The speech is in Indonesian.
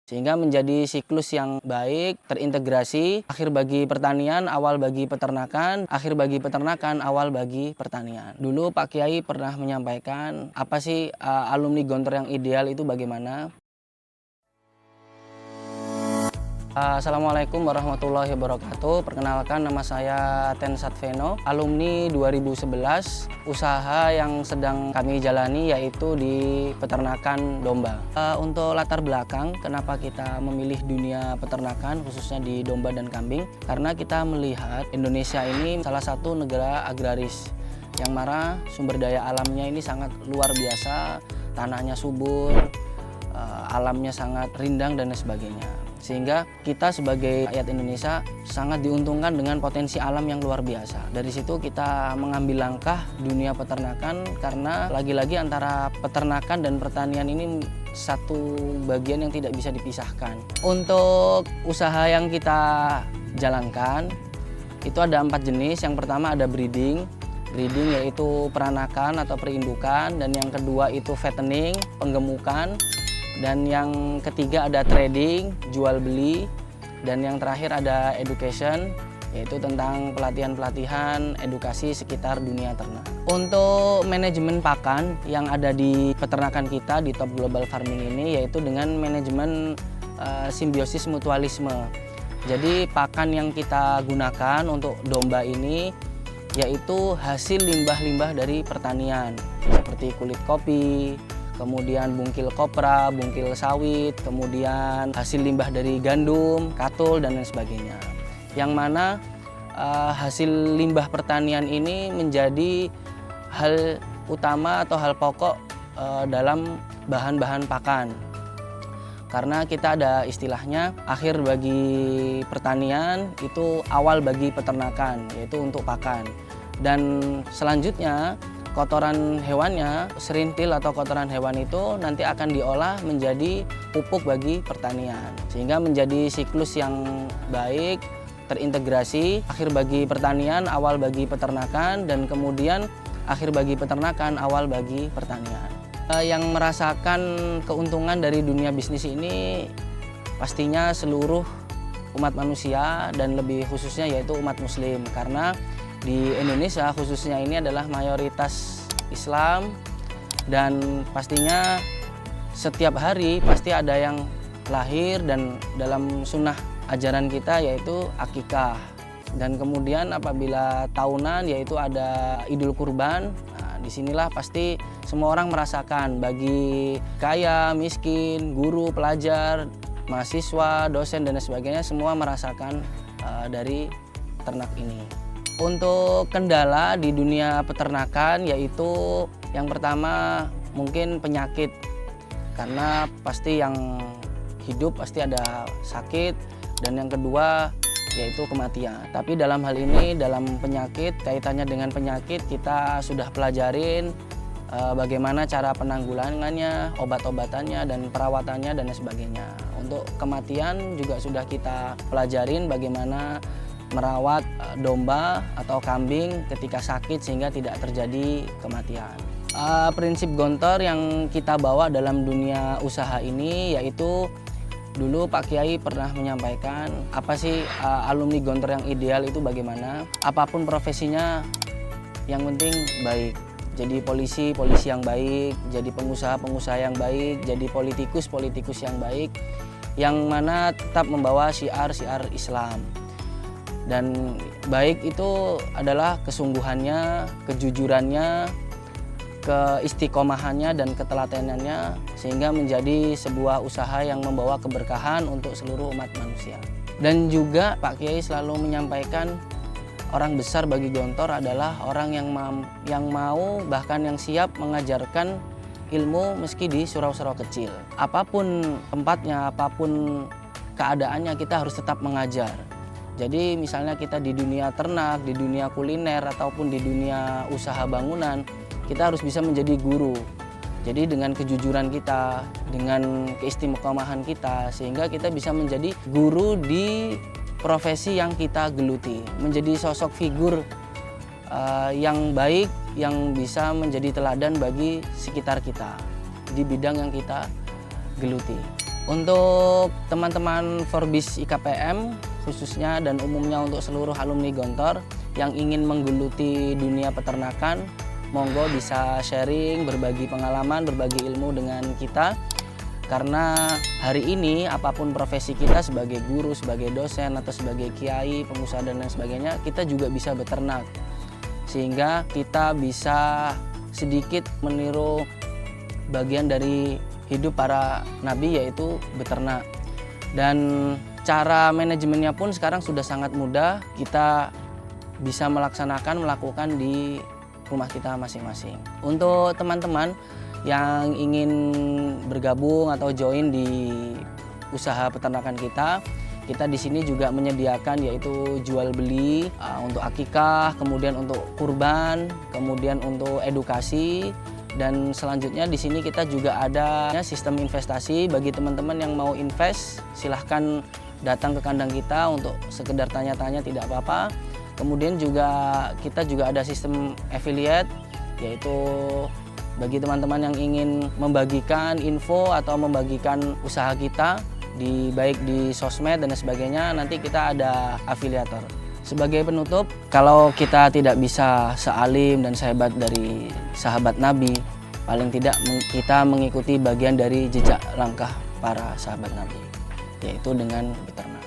Sehingga menjadi siklus yang baik, terintegrasi, akhir bagi pertanian, awal bagi peternakan, akhir bagi peternakan, awal bagi pertanian. Dulu Pak Kiai pernah menyampaikan, apa sih alumni Gontor yang ideal itu bagaimana? Assalamualaikum warahmatullahi wabarakatuh. Perkenalkan, nama saya Tensat Veno, alumni 2011. Usaha yang sedang kami jalani yaitu di peternakan domba. Untuk latar belakang kenapa kita memilih dunia peternakan khususnya di domba dan kambing, karena kita melihat Indonesia ini salah satu negara agraris yang mana sumber daya alamnya ini sangat luar biasa, tanahnya subur, alamnya sangat rindang dan sebagainya. Sehingga kita sebagai rakyat Indonesia sangat diuntungkan dengan potensi alam yang luar biasa. Dari situ kita mengambil langkah dunia peternakan karena lagi-lagi antara peternakan dan pertanian ini satu bagian yang tidak bisa dipisahkan. Untuk usaha yang kita jalankan itu ada 4 jenis. Yang pertama ada breeding. Breeding yaitu peranakan atau perindukan, dan yang kedua itu fattening, penggemukan. Dan yang ketiga ada trading, jual beli, dan yang terakhir ada education, yaitu tentang pelatihan-pelatihan edukasi sekitar dunia ternak. Untuk manajemen pakan yang ada di peternakan kita di Top Global Farming ini yaitu dengan manajemen simbiosis mutualisme. Jadi pakan yang kita gunakan untuk domba ini yaitu hasil limbah-limbah dari pertanian seperti kulit kopi, kemudian bungkil kopra, bungkil sawit, kemudian hasil limbah dari gandum, katul, dan lain sebagainya. Yang mana hasil limbah pertanian ini menjadi hal utama atau hal pokok dalam bahan-bahan pakan. Karena kita ada istilahnya akhir bagi pertanian itu awal bagi peternakan, yaitu untuk pakan. Dan selanjutnya kotoran hewannya, serintil atau kotoran hewan itu nanti akan diolah menjadi pupuk bagi pertanian. Sehingga menjadi siklus yang baik, terintegrasi, akhir bagi pertanian, awal bagi peternakan, dan kemudian akhir bagi peternakan, awal bagi pertanian. Yang merasakan keuntungan dari dunia bisnis ini pastinya seluruh umat manusia dan lebih khususnya yaitu umat muslim. Karena di Indonesia khususnya ini adalah mayoritas Islam, dan pastinya setiap hari pasti ada yang lahir, dan dalam sunnah ajaran kita yaitu akikah. Dan kemudian apabila tahunan yaitu ada Idul Kurban. Nah, disinilah pasti semua orang merasakan, bagi kaya, miskin, guru, pelajar, mahasiswa, dosen dan sebagainya semua merasakan dari ternak ini. Untuk kendala di dunia peternakan yaitu yang pertama mungkin penyakit, karena pasti yang hidup pasti ada sakit, dan yang kedua yaitu kematian. Tapi dalam hal ini, dalam penyakit, kaitannya dengan penyakit kita sudah pelajarin bagaimana cara penanggulangannya, obat-obatannya, dan perawatannya dan sebagainya. Untuk kematian juga sudah kita pelajarin bagaimana merawat domba atau kambing ketika sakit sehingga tidak terjadi kematian. Prinsip Gontor yang kita bawa dalam dunia usaha ini yaitu dulu Pak Kiai pernah menyampaikan, apa sih alumni Gontor yang ideal itu bagaimana? Apapun profesinya yang penting baik. Jadi polisi yang baik, jadi pengusaha yang baik, jadi politikus yang baik, yang mana tetap membawa syiar Islam. Dan baik itu adalah kesungguhannya, kejujurannya, keistiqomahannya, dan ketelatenannya, sehingga menjadi sebuah usaha yang membawa keberkahan untuk seluruh umat manusia. Dan juga Pak Kiai selalu menyampaikan, orang besar bagi Gontor adalah orang yang mau bahkan yang siap mengajarkan ilmu meski di surau-surau kecil. Apapun tempatnya, apapun keadaannya, kita harus tetap mengajar. Jadi misalnya kita di dunia ternak, di dunia kuliner, ataupun di dunia usaha bangunan, kita harus bisa menjadi guru. Jadi dengan kejujuran kita, dengan keistiqomahan kita, sehingga kita bisa menjadi guru di profesi yang kita geluti. Menjadi sosok figur yang baik, yang bisa menjadi teladan bagi sekitar kita di bidang yang kita geluti. Untuk teman-teman Forbis IKPM khususnya dan umumnya untuk seluruh alumni Gontor yang ingin menggeluti dunia peternakan, monggo bisa sharing, berbagi pengalaman, berbagi ilmu dengan kita. Karena hari ini apapun profesi kita sebagai guru, sebagai dosen, atau sebagai kiai, pengusaha dan lain sebagainya, kita juga bisa beternak. Sehingga kita bisa sedikit meniru bagian dari hidup para nabi, yaitu beternak. Dan cara manajemennya pun sekarang sudah sangat mudah, kita bisa melakukan di rumah kita masing-masing. Untuk teman-teman yang ingin bergabung atau join di usaha peternakan kita di sini juga menyediakan yaitu jual beli untuk akikah, kemudian untuk kurban, kemudian untuk edukasi. Dan selanjutnya di sini kita juga ada sistem investasi bagi teman-teman yang mau invest, silahkan datang ke kandang kita untuk sekedar tanya-tanya, tidak apa-apa. Kemudian kita juga ada sistem affiliate, yaitu bagi teman-teman yang ingin membagikan info atau membagikan usaha kita baik di sosmed dan sebagainya, nanti kita ada afiliator. Sebagai penutup, kalau kita tidak bisa sealim dan sehebat dari sahabat Nabi, paling tidak kita mengikuti bagian dari jejak langkah para sahabat Nabi, yaitu dengan beternak.